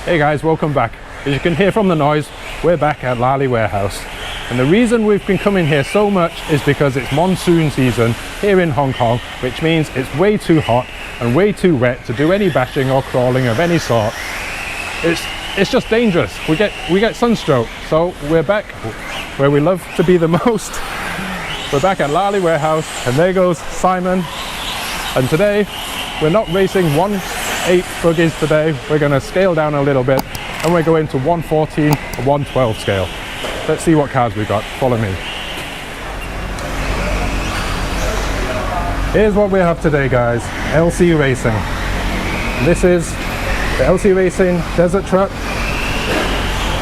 Hey guys, welcome back. As you can hear from the noise, we're back at Lally Warehouse. And the reason we've been coming here so much is because it's monsoon season here in Hong Kong, which means it's way too hot and way too wet to do any bashing or crawling of any sort. It's just dangerous. We get sunstroke. So we're back where we love to be the most. We're back at Lally Warehouse, and there goes Simon. And today we're not racing 1/8 buggies today. We're going to scale down a little bit and we're going to 114 or 112 scale. Let's see what cars we've got. Follow me. Here's what we have today, guys. LC Racing. This is the LC Racing Desert Truck,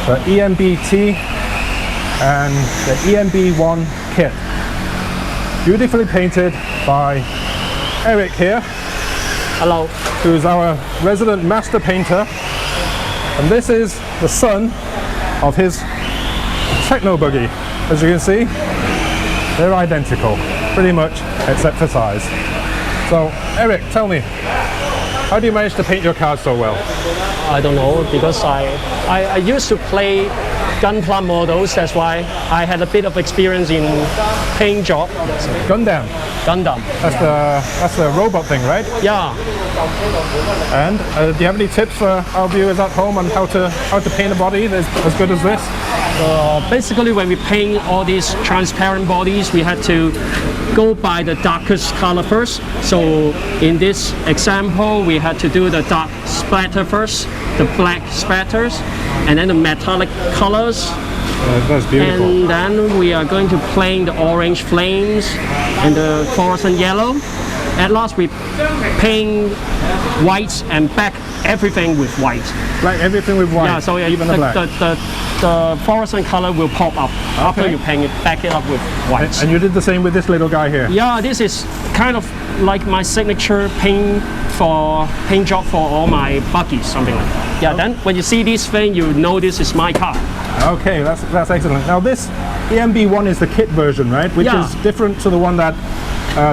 the EMB-t and the EMB-1 kit. Beautifully painted by Eric here. Hello. Who's our resident master painter. And this is the son of his techno buggy. As you can see, they're identical, pretty much, except for size. So, Eric, tell me, how do you manage to paint your cars so well? I don't know, because I used to play Gunpla models, that's why I had a bit of experience in paint job. Gundam. That's the robot thing, right? Yeah. And do you have any tips for our viewers at home on how to paint a body as good as this? Basically, when we paint all these transparent bodies, we had to go by the darkest color first. So in this example, we had to do the dark splatter first, the black splatters, and then the metallic colors. That's beautiful. And then we are going to paint the orange flames and the fluorescent yellow. At last, we paint white and back everything with white. Like everything with white, yeah, so even the black? The fluorescent color will pop up after you paint it, back it up with white. And you did the same with this little guy here? Yeah, this is kind of like my signature paint job for all my buggies, something like that. Yeah, then when you see this thing, you know this is my car. Okay, that's excellent. Now this EMB-1 is the kit version, right? Which is different to the one that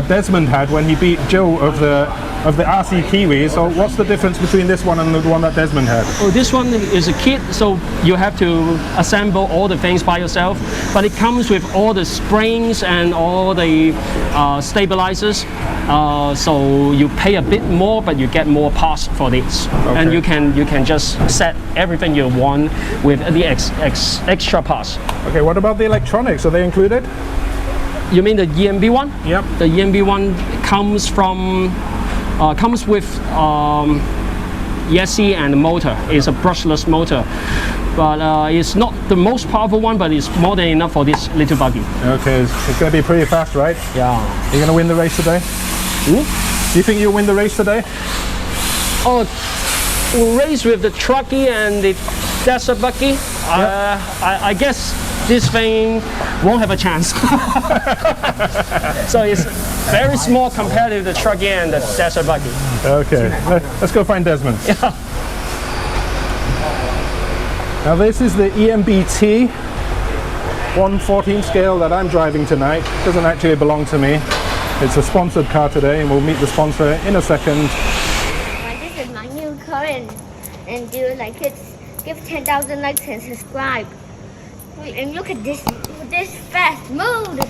Desmond had when he beat Joe of the RC Kiwis. So what's the difference between this one and the one that Desmond had? Oh, this one is a kit, so you have to assemble all the things by yourself. But it comes with all the springs and all the stabilizers. So you pay a bit more, but you get more parts for this. Okay. And you can just set everything you want with the extra parts. Okay, what about the electronics? Are they included? You mean the EMB-1? Yep. The EMB-1 comes with ESC and the motor. It's a brushless motor, but it's not the most powerful one, but it's more than enough for this little buggy. Okay, it's going to be pretty fast, right? Yeah. You're going to win the race today? Do you think you'll win the race today? Oh, we'll race with the Truggy and the Desert Buggy. Yep. I guess this thing won't have a chance. So it's very small compared to the Truggy and the Desert Buggy. Okay, let's go find Desmond. Yeah. Now this is the EMB-t 114 scale that I'm driving tonight. It doesn't actually belong to me. It's a sponsored car today, and we'll meet the sponsor in a second. This is my new car, and do you like it? Give 10,000 likes and subscribe. And look at this fast mode.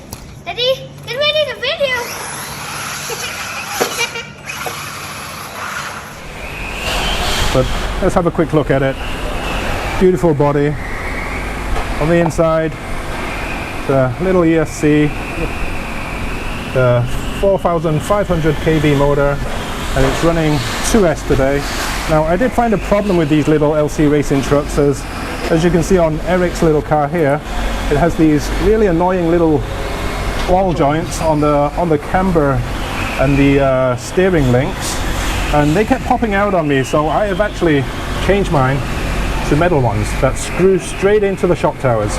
Daddy, get ready to video. But let's have a quick look at it. Beautiful body. On the inside, the little ESC, the 4,500 kV motor, and it's running 2S today. Now I did find a problem with these little LC racing trucks, as you can see on Eric's little car here. It has these really annoying little ball joints on the camber and the steering links, and they kept popping out on me, so I have actually changed mine to metal ones that screw straight into the shock towers.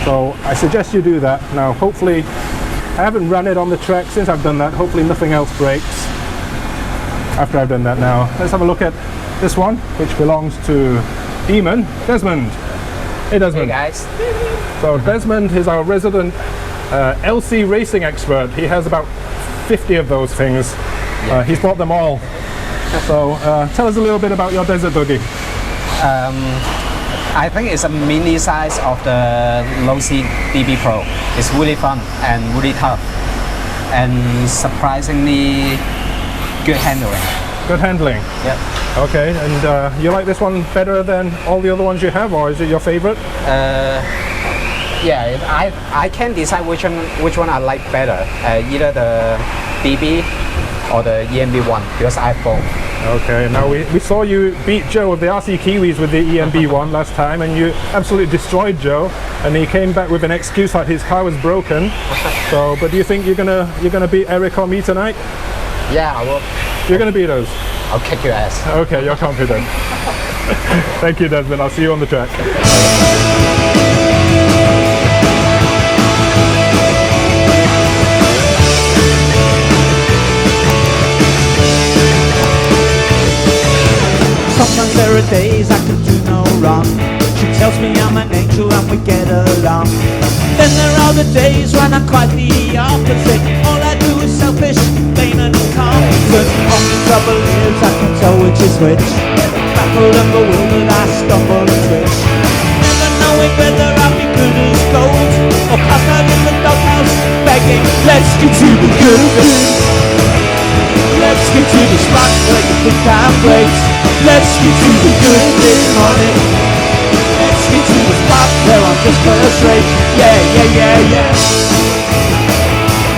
So I suggest you do that. Now hopefully, I haven't run it on the track since I've done that. Hopefully nothing else breaks after I've done that. Now let's have a look at this one, which belongs to Desmond. Hey Desmond. Hey guys. So Desmond is our resident LC racing expert. He has about 50 of those things. He's bought them all. So tell us a little bit about your desert buggy. I think it's a mini size of the low C DB Pro. It's really fun and really tough, and surprisingly good handling. Good handling. Yep. Okay, and you like this one better than all the other ones you have, or is it your favorite? Yeah, I can't decide which one I like better. Either the DB or the EMB1, because I have both. Okay, now we saw you beat Joe of the RC Kiwis with the EMB1 last time, and you absolutely destroyed Joe, and he came back with an excuse that his car was broken. So, but do you think you're gonna beat Eric or me tonight? Yeah, I will. You're gonna beat us. I'll kick your ass. Okay, you're confident. Thank you, Desmond. I'll see you on the track. Sometimes there are days I can do no wrong. She tells me I'm an angel and we get along. Then there are the days when I'm quite the opposite. All I do is selfish, vain and incompetent. Only trouble is I can tell which is which. Baffled and bewildered I stumble and twitch, never knowing whether I'll be good as gold or cast out in the doghouse begging. Let's get to the good bit. Let's get to the spot where you think I'm great. Let's get to the good bit, honey. Let's get to the spot where I'm just first rate. Yeah, yeah, yeah, yeah.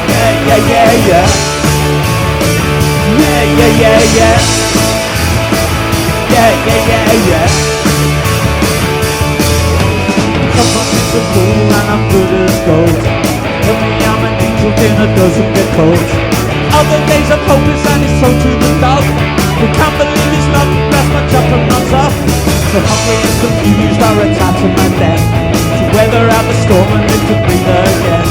Yeah, yeah, yeah, yeah. Yeah, yeah, yeah, yeah. Yeah, yeah, yeah, yeah. Sometimes it's a fool and I'm good as gold. Tell me I'm an angel, dinner doesn't get cold. Other days I'm hopeless and it's sold to the dog. We can't believe his love, grasp my chop and nuts off. So hungry and confused I retire to my death, to weather out the storm and live to breathe again.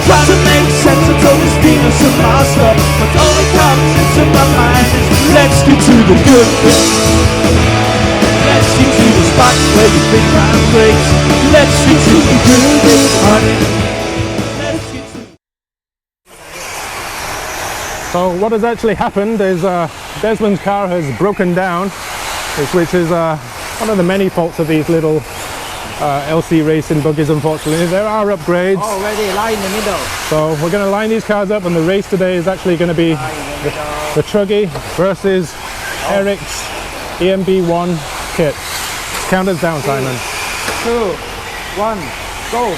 Try to make sense of all this Venus and Mars stuff, but all that comes into my mind is let's get to the good bit. Let's get to the spot where you think I'm great. Let's get to the good bit, honey. Let's get to. So what has actually happened is Desmond's car has broken down, which is one of the many faults of these little LC racing buggies, unfortunately. There are upgrades. Already lie in the middle. So we're going to line these cars up, and the race today is actually going to be the Truggy versus Eric's EMB1 kit. Count us down, Simon. 2, 1, go.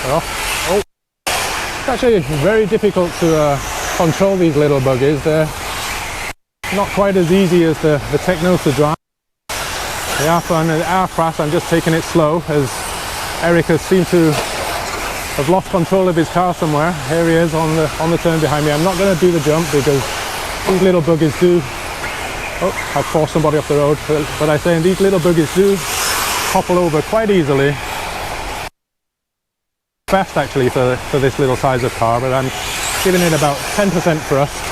Oh. It's actually very difficult to control these little buggies. They're not quite as easy as the Technos to drive. They are fun and they are fast. I'm just taking it slow as Eric has seemed to have lost control of his car somewhere. Here he is on the turn behind me. I'm not going to do the jump because these little buggies do. Oh, I've forced somebody off the road. But I say these little buggies do topple over quite easily. Fast actually for this little size of car, but I'm giving it about 10% thrust.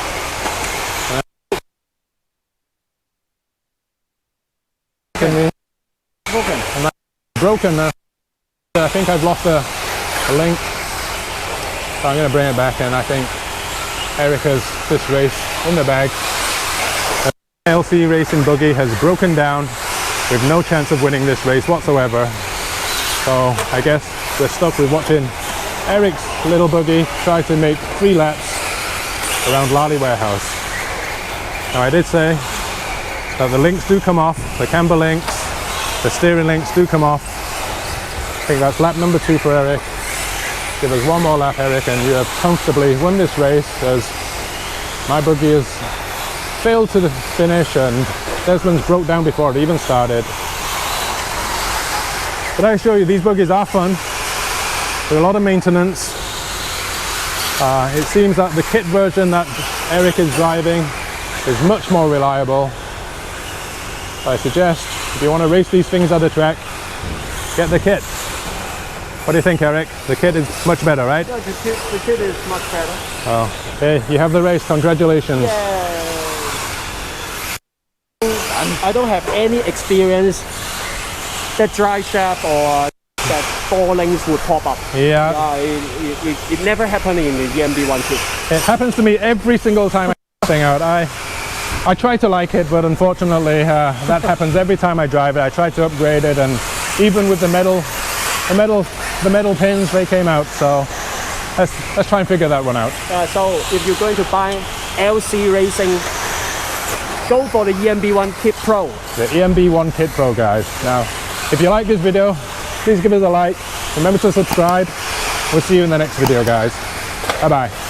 Broken. I think I've lost a link, so I'm going to bring it back, and I think Eric has this race in the bag. The LC racing buggy has broken down with no chance of winning this race whatsoever. So I guess we're stuck with watching Eric's little buggy try to make 3 laps around Lally Warehouse. Now I did say that the links do come off, the camber links, the steering links do come off. I think that's lap number 2 for Eric. Give us one more lap, Eric, and you have comfortably won this race, as my buggy has failed to the finish and Desmond's broke down before it even started. But I assure you, these buggies are fun. There's a lot of maintenance. It seems that the kit version that Eric is driving is much more reliable. I suggest, if you want to race these things at the track, get the kit. What do you think, Eric? The kit is much better, right? Yeah, the kit is much better. Oh, okay, you have the race. Congratulations. Yeah. I don't have any experience that drive shaft or that 4 lanes would pop up. Yeah. It never happened in the EMB1 kit. It happens to me every single time I thing out. I try to like it, but unfortunately that happens every time I drive it. I try to upgrade it, and even with the metal pins, they came out. So let's try and figure that one out. So if you're going to buy LC racing, go for the EMB-1 Kit Pro. The EMB-1 Kit Pro, guys. Now, if you like this video, please give us a like. Remember to subscribe. We'll see you in the next video, guys. Bye-bye.